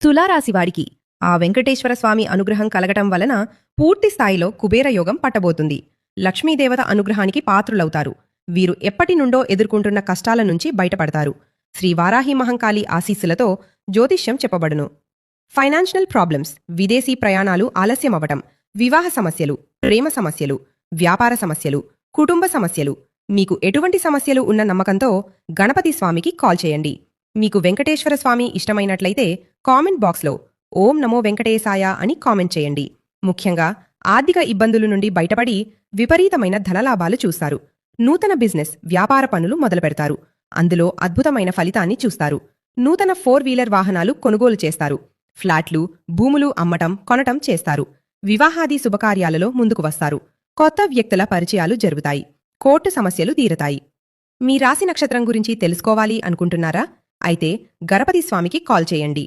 తులారాశివాడికి ఆ వెంకటేశ్వర స్వామి అనుగ్రహం కలగటం వలన పూర్తి స్థాయిలో కుబేరయోగం పట్టబోతుంది. లక్ష్మీదేవత అనుగ్రహానికి పాత్రులవుతారు. వీరు ఎప్పటి నుండో ఎదుర్కొంటున్న కష్టాల నుంచి బయటపడతారు. శ్రీ వారాహి మహంకాళి ఆశీస్సులతో జ్యోతిష్యం చెప్పబడును. ఫైనాన్షియల్ ప్రాబ్లమ్స్, విదేశీ ప్రయాణాలు ఆలస్యమవటం, వివాహ సమస్యలు, ప్రేమ సమస్యలు, వ్యాపార సమస్యలు, కుటుంబ సమస్యలు, మీకు ఎటువంటి సమస్యలు ఉన్న నమ్మకంతో గణపతి స్వామికి కాల్ చేయండి. మీకు వెంకటేశ్వర స్వామి ఇష్టమైనట్లయితే కామెంట్ బాక్స్లో ఓం నమో వెంకటేశాయ అని కామెంట్ చేయండి. ముఖ్యంగా ఆర్థిక ఇబ్బందుల నుండి బయటపడి విపరీతమైన ధనలాభాలు చూస్తారు. నూతన బిజినెస్, వ్యాపార పనులు మొదలుపెడతారు. అందులో అద్భుతమైన ఫలితాన్ని చూస్తారు. నూతన 4-వీలర్ వాహనాలు కొనుగోలు చేస్తారు. ఫ్లాట్లు, భూములు అమ్మటం, కొనటం చేస్తారు. వివాహాది శుభకార్యాలలో ముందుకు వస్తారు. కొత్త వ్యక్తుల పరిచయాలు జరుగుతాయి. కోర్టు సమస్యలు తీరతాయి. మీ రాశి నక్షత్రం గురించి తెలుసుకోవాలి అనుకుంటున్నారా? అయితే గణపతి స్వామికి కాల్ చేయండి.